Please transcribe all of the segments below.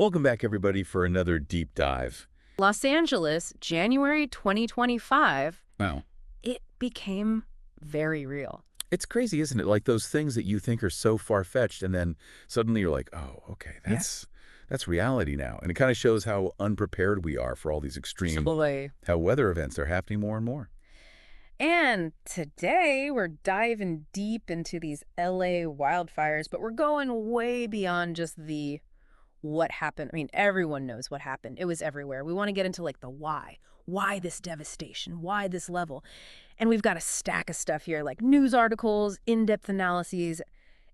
Welcome back, everybody, for another deep dive. Los Angeles, January 2025, Wow. it became very real. It's crazy, isn't it? Like those things that you think are so far-fetched, and then suddenly you're like, oh, okay, Yeah. that's reality now. And it kind of shows how unprepared we are for all these extreme, Totally. how weather events are happening more and more. And today we're diving deep into these LA wildfires, but we're going way beyond just the what happened. I mean, everyone knows what happened. It was everywhere. We want to get into like the why. Why this devastation? Why this level? And we've got a stack of stuff here, like news articles, in-depth analyses,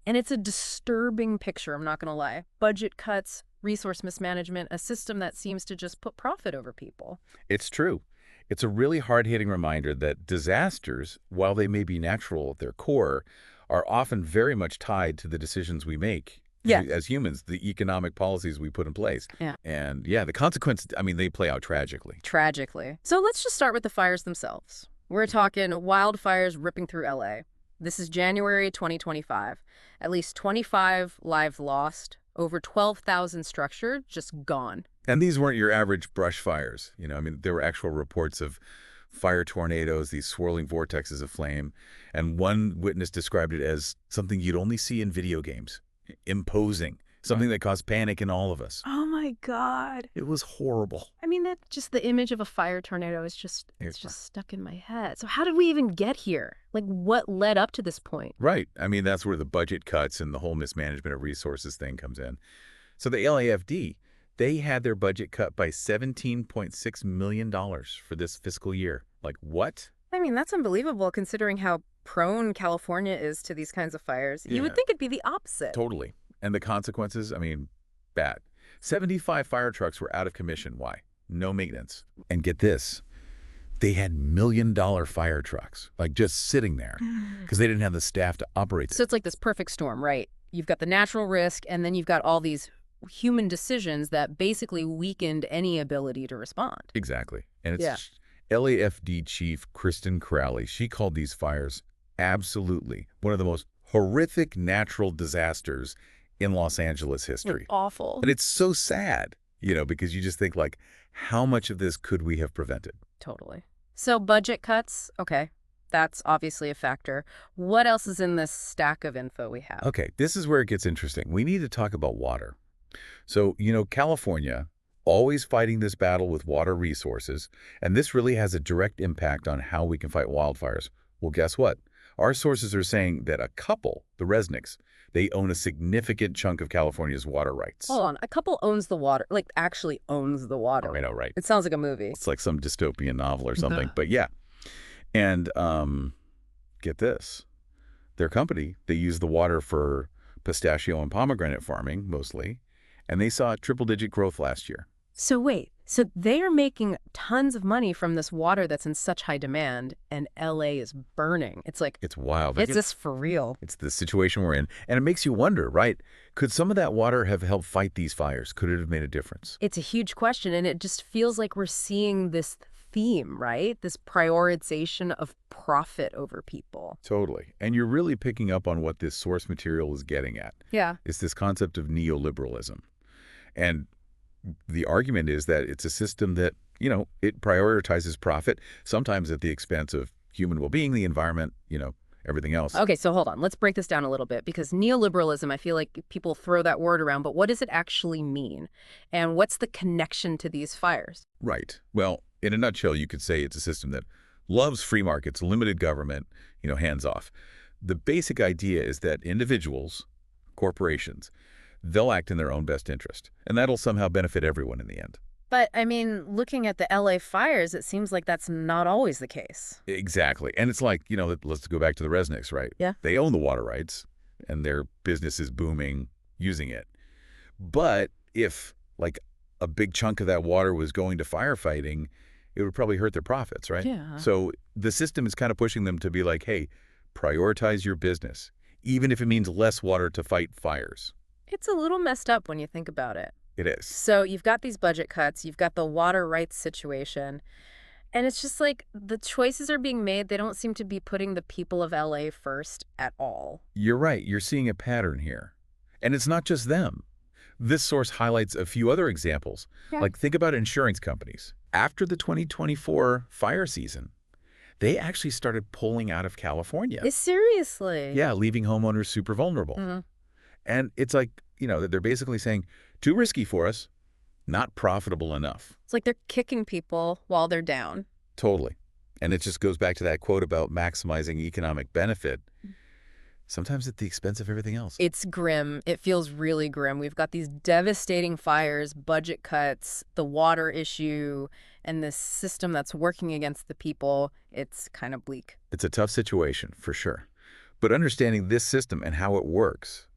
and it's a disturbing picture, I'm not going to lie. Budget cuts, resource mismanagement, a system that seems to just put profit over people. It's true. It's a really hard-hitting reminder that disasters, while they may be natural at their core, are often very much tied to the decisions we make Yeah. as humans, the economic policies we put in place. Yeah. And yeah, the consequences, I mean, they play out tragically. Tragically. So let's just start with the fires themselves. We're talking wildfires ripping through LA. This is January 2025. At least 25 lives lost, over 12,000 structures just gone. And these weren't your average brush fires. I mean, there were actual reports of fire tornadoes, these swirling vortexes of flame. And one witness described it as something you'd only see in video games. Imposing. Something that caused panic in all of us. Oh my God. It was horrible. I mean, that just the image of a fire tornado is just, it's Yeah. just stuck in my head. So how did we even get here? Like, what led up to this point? Right. I mean, that's where the budget cuts and the whole mismanagement of resources thing comes in. So the LAFD, they had their budget cut by $17.6 million for this fiscal year. Like, what? I mean, that's unbelievable considering how prone California is to these kinds of fires. You would Yeah. think it'd be the opposite. Totally. And the consequences, I mean, bad. 75 fire trucks were out of commission. Why? No maintenance. And get this, they had $1 million fire trucks, like just sitting there because they didn't have the staff to operate So them. it's like this perfect storm, right? You've got the natural risk, and then you've got all these human decisions that basically weakened any ability to respond. Exactly. And it's Yeah. LAFD Chief Kristen Crowley. She called these fires absolutely one of the most horrific natural disasters in Los Angeles history. Awful. And it's so sad, because you just think like, how much of this could we have prevented? Totally. So budget cuts, okay, that's obviously a factor. What else is in this stack of info we have? Okay, this is where it gets interesting. We need to talk about water. So, California, always fighting this battle with water resources, and this really has a direct impact on how we can fight wildfires. Well, guess what? Our sources are saying that a couple, the Resnicks, they own a significant chunk of California's water rights. Hold on, a couple owns the water, like actually owns the water. I know, right? It sounds like a movie. It's like some dystopian novel or something, but yeah. And get this. Their company, they use the water for pistachio and pomegranate farming, mostly, and they saw triple-digit growth last year. So wait, so they are making tons of money from this water that's in such high demand, and LA is burning. It's like, It's wild. is this for real? It's the situation we're in. And it makes you wonder, right? Could some of that water have helped fight these fires? Could it have made a difference? It's a huge question, and it just feels like we're seeing this theme, right? This prioritization of profit over people. Totally. And you're really picking up on what this source material is getting at. Yeah. It's this concept of neoliberalism. And the argument is that it's a system that, it prioritizes profit, sometimes at the expense of human well-being, the environment, everything else. Okay, so hold on. Let's break this down a little bit because neoliberalism, I feel like people throw that word around, but what does it actually mean? And what's the connection to these fires? Right. Well, in a nutshell, you could say it's a system that loves free markets, limited government, hands off. The basic idea is that individuals, corporations, they'll act in their own best interest, and that'll somehow benefit everyone in the end. But, I mean, looking at the LA fires, it seems like that's not always the case. Exactly. And it's like, let's go back to the Resnicks, right? Yeah. They own the water rights, and their business is booming using it. But if, like, a big chunk of that water was going to firefighting, it would probably hurt their profits, right? Yeah. So the system is kind of pushing them to be like, hey, prioritize your business, even if it means less water to fight fires. It's a little messed up when you think about it. It is. So you've got these budget cuts, you've got the water rights situation, and it's just like the choices are being made. They don't seem to be putting the people of LA first at all. You're right. You're seeing a pattern here. And it's not just them. This source highlights a few other examples. Yeah. Like, think about insurance companies. After the 2024 fire season, they actually started pulling out of California. Seriously? Yeah, leaving homeowners super vulnerable. Hmm. And it's like, they're basically saying, too risky for us, not profitable enough. It's like they're kicking people while they're down. Totally. And it just goes back to that quote about maximizing economic benefit, sometimes at the expense of everything else. It's grim. It feels really grim. We've got these devastating fires, budget cuts, the water issue, and this system that's working against the people. It's kind of bleak. It's a tough situation, for sure. But understanding this system and how it works,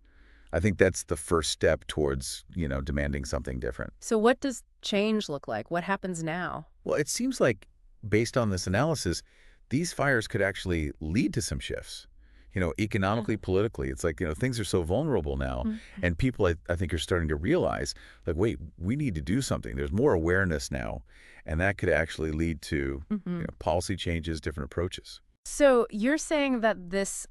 I think that's the first step towards, demanding something different. So what does change look like? What happens now? Well, it seems like, based on this analysis, these fires could actually lead to some shifts. Economically, politically, it's like, things are so vulnerable now. Mhm. And people, I think, are starting to realize, like, wait, we need to do something. There's more awareness now. And that could actually lead to, Mhm. policy changes, different approaches. So you're saying that this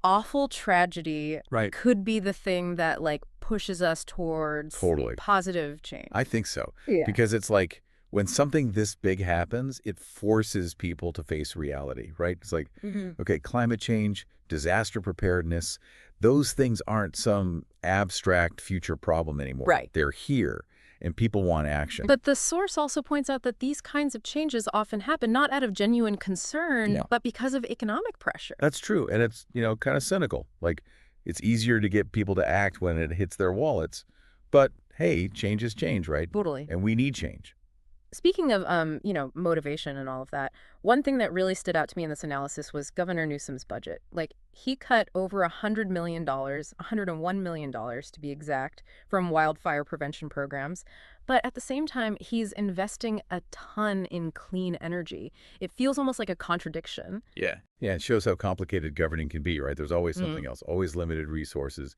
awful tragedy Right. could be the thing that pushes us towards Totally. positive change. I think so. Yeah. Because it's like when something this big happens, it forces people to face reality, right? It's like, Mhm. okay, climate change, disaster preparedness, those things aren't some abstract future problem anymore. Right. They're here, and people want action. But the source also points out that these kinds of changes often happen not out of genuine concern, Yeah. but because of economic pressure. That's true, and it's, kind of cynical. Like, it's easier to get people to act when it hits their wallets. But, hey, change is change, right? Totally. And we need change. Speaking of, motivation and all of that, one thing that really stood out to me in this analysis was Governor Newsom's budget. He cut over $100 million, $101 million to be exact, from wildfire prevention programs. But at the same time, he's investing a ton in clean energy. It feels almost like a contradiction. Yeah. Yeah, it shows how complicated governing can be, right? There's always something else, always limited resources.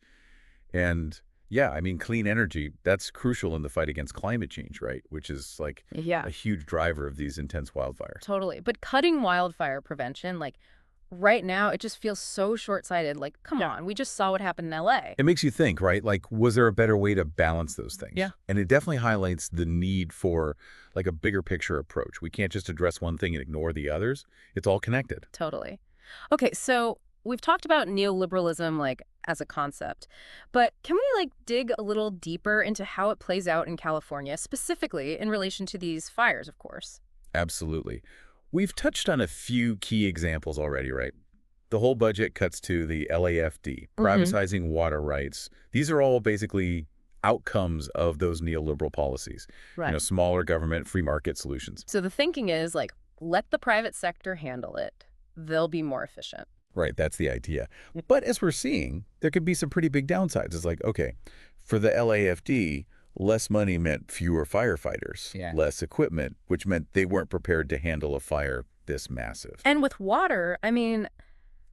And yeah, I mean, clean energy, that's crucial in the fight against climate change, right? Which is like Yeah, a huge driver of these intense wildfires. totally. But cutting wildfire prevention, right now, it just feels so short-sighted. Come on, we just saw what happened in LA. It makes you think, right? Like, was there a better way to balance those things? Yeah. And it definitely highlights the need for like a bigger picture approach. We can't just address one thing and ignore the others. It's all connected. Totally. Okay, so we've talked about neoliberalism as a concept, but can we dig a little deeper into how it plays out in California, specifically in relation to these fires, of course? Absolutely. We've touched on a few key examples already, right? The whole budget cuts to the LAFD, privatizing water rights. These are all basically outcomes of those neoliberal policies. Right. Smaller government, free market solutions. So the thinking is let the private sector handle it. They'll be more efficient. Right, that's the idea. But as we're seeing, there could be some pretty big downsides. It's like, okay, for the LAFD, less money meant fewer firefighters, less equipment, which meant they weren't prepared to handle a fire this massive. And with water, I mean,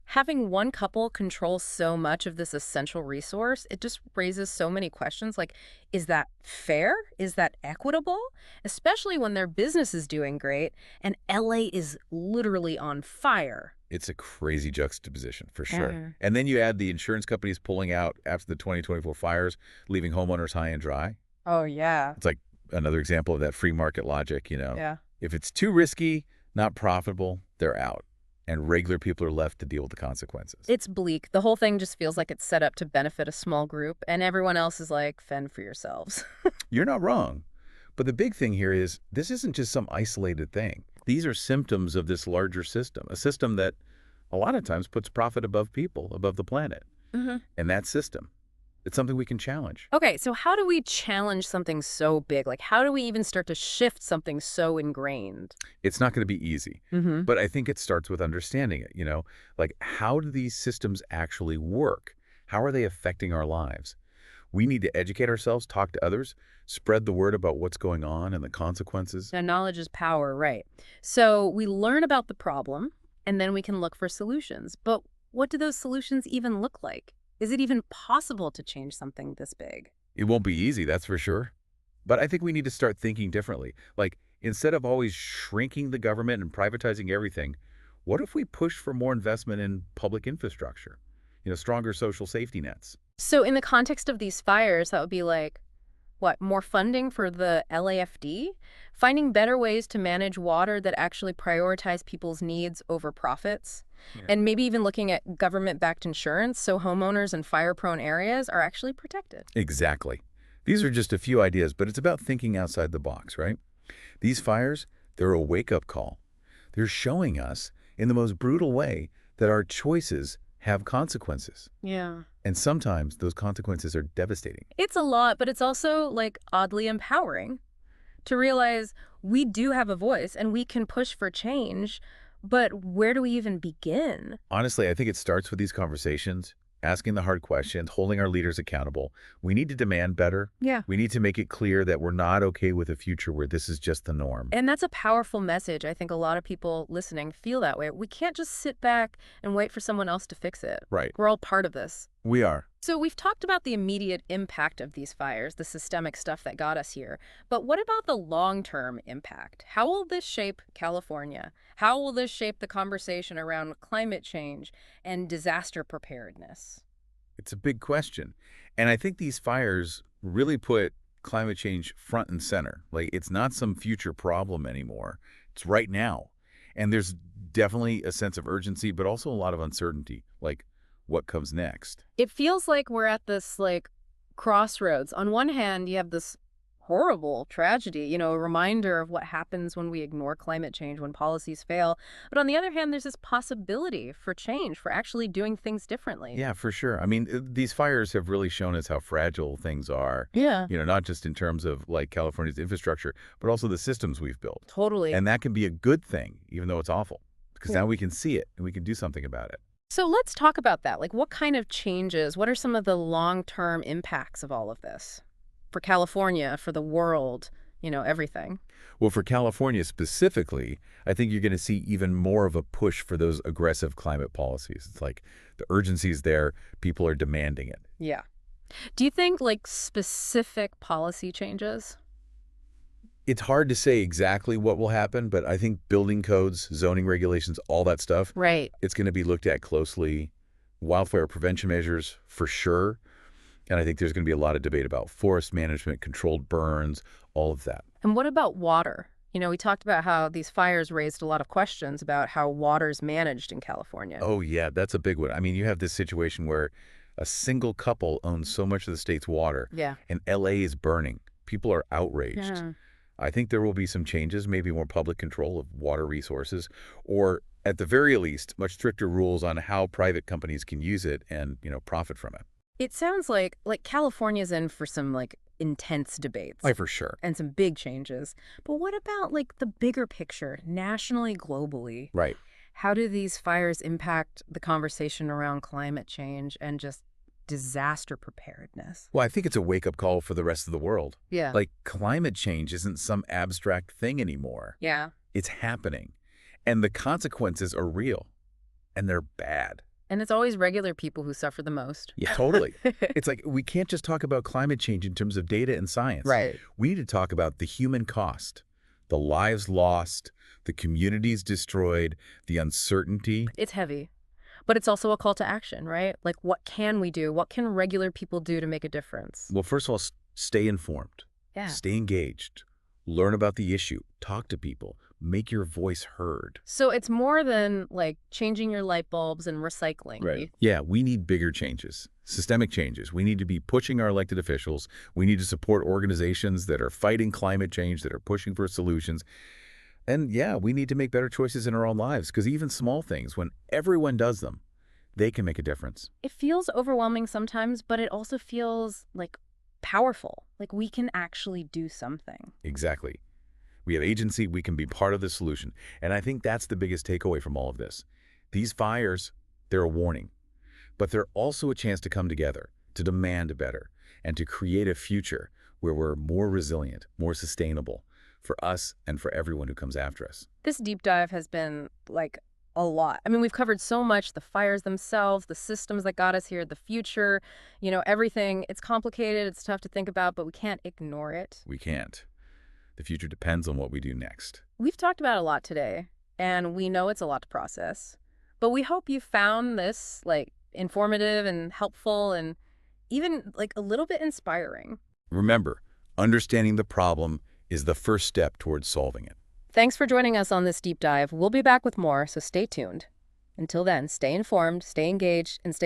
having one couple control so much of this essential resource, it just raises so many questions. Is that fair? Is that equitable? Especially when their business is doing great and LA is literally on fire. It's a crazy juxtaposition, for sure. Mhm. And then you add the insurance companies pulling out after the 2024 fires, leaving homeowners high and dry. Oh, yeah. It's like another example of that free market logic, Yeah. If it's too risky, not profitable, they're out. And regular people are left to deal with the consequences. It's bleak. The whole thing just feels like it's set up to benefit a small group, and everyone else is fend for yourselves. You're not wrong. But the big thing here is this isn't just some isolated thing. These are symptoms of this larger system, a system that a lot of times puts profit above people, above the planet. Mm-hmm. And that system, it's something we can challenge. Okay, so how do we challenge something so big? How do we even start to shift something so ingrained? It's not going to be easy, Mm-hmm. but I think it starts with understanding it, Like, how do these systems actually work? How are they affecting our lives? We need to educate ourselves, talk to others, spread the word about what's going on and the consequences. Now, knowledge is power, right? So we learn about the problem, and then we can look for solutions. But what do those solutions even look like? Is it even possible to change something this big? It won't be easy, that's for sure. But I think we need to start thinking differently. Like, instead of always shrinking the government and privatizing everything, what if we push for more investment in public infrastructure? Stronger social safety nets. So in the context of these fires, that would be What, more funding for the LAFD? Finding better ways to manage water that actually prioritize people's needs over profits? Yeah. And maybe even looking at government-backed insurance so homeowners in fire-prone areas are actually protected. Exactly. These are just a few ideas, but it's about thinking outside the box, right? These fires, they're a wake-up call. They're showing us, in the most brutal way, that our choices have consequences. Yeah. And sometimes those consequences are devastating. It's a lot, but it's also, like, oddly empowering to realize we do have a voice and we can push for change, but where do we even begin? Honestly, I think it starts with these conversations, asking the hard questions, holding our leaders accountable. We need to demand better. Yeah. We need to make it clear that we're not okay with a future where this is just the norm. And that's a powerful message. I think a lot of people listening feel that way. We can't just sit back and wait for someone else to fix it. Right. We're all part of this. We are. So we've talked about the immediate impact of these fires, the systemic stuff that got us here. But what about the long-term impact? How will this shape California? How will this shape the conversation around climate change and disaster preparedness? It's a big question. And I think these fires really put climate change front and center. Like, it's not some future problem anymore. It's right now. And there's definitely a sense of urgency, but also a lot of uncertainty. Like, what comes next? It feels like we're at this, like, crossroads. On one hand, you have this horrible tragedy, a reminder of what happens when we ignore climate change, when policies fail. But on the other hand, there's this possibility for change, for actually doing things differently. Yeah, for sure. I mean, these fires have really shown us how fragile things are, Yeah, not just in terms of like California's infrastructure, but also the systems we've built. totally. And that can be a good thing, even though it's awful, because Yeah. now we can see it and we can do something about it. So let's talk about that. Like, what kind of changes, what are some of the long-term impacts of all of this? For California, for the world, everything. Well, for California specifically, I think you're going to see even more of a push for those aggressive climate policies. It's like the urgency is there. People are demanding it. Yeah. Do you think, like, specific policy changes? It's hard to say exactly what will happen, but I think building codes, zoning regulations, all that stuff, Right. it's going to be looked at closely. Wildfire prevention measures, for sure. And I think there's going to be a lot of debate about forest management, controlled burns, all of that. And what about water? We talked about how these fires raised a lot of questions about how water's managed in California. Oh, yeah, that's a big one. I mean, you have this situation where a single couple owns so much of the state's water, Yeah. and LA is burning. People are outraged. Yeah. I think there will be some changes, maybe more public control of water resources, or at the very least, much stricter rules on how private companies can use it and, profit from it. It sounds like California's in for some, like, intense debates For sure. and some big changes. But what about, like, the bigger picture, nationally, globally? Right. How do these fires impact the conversation around climate change and just disaster preparedness? Well, I think it's a wake-up call for the rest of the world. Yeah. Like, climate change isn't some abstract thing anymore. Yeah. It's happening. And the consequences are real. And they're bad. And it's always regular people who suffer the most. Yeah, totally. It's like we can't just talk about climate change in terms of data and science. Right. We need to talk about the human cost, the lives lost, the communities destroyed, the uncertainty. It's heavy. But it's also a call to action, right? Like, what can we do? What can regular people do to make a difference? Well, first of all, stay informed. Yeah. Stay engaged. Learn about the issue. Talk to people. Make your voice heard. So it's more than, like, changing your light bulbs and recycling. Yeah, we need bigger changes, systemic changes. We need to be pushing our elected officials. We need to support organizations that are fighting climate change, that are pushing for solutions. And yeah, we need to make better choices in our own lives, because even small things, when everyone does them, they can make a difference. It feels overwhelming sometimes, but it also feels, like, powerful. Like, we can actually do something. Exactly. We have agency. We can be part of the solution. And I think that's the biggest takeaway from all of this. These fires, they're a warning, but they're also a chance to come together, to demand better, and to create a future where we're more resilient, more sustainable for us and for everyone who comes after us. This deep dive has been, like, a lot. I mean, we've covered so much, the fires themselves, the systems that got us here, the future, everything. It's complicated. It's tough to think about, but we can't ignore it. We can't. The future depends on what we do next. We've talked about a lot today, and we know it's a lot to process. But we hope you found this, like, informative and helpful and even, like, a little bit inspiring. Remember, Understanding the problem is the first step towards solving it. Thanks for joining us on this deep dive. We'll be back with more, so stay tuned. Until then, stay informed, stay engaged, and stay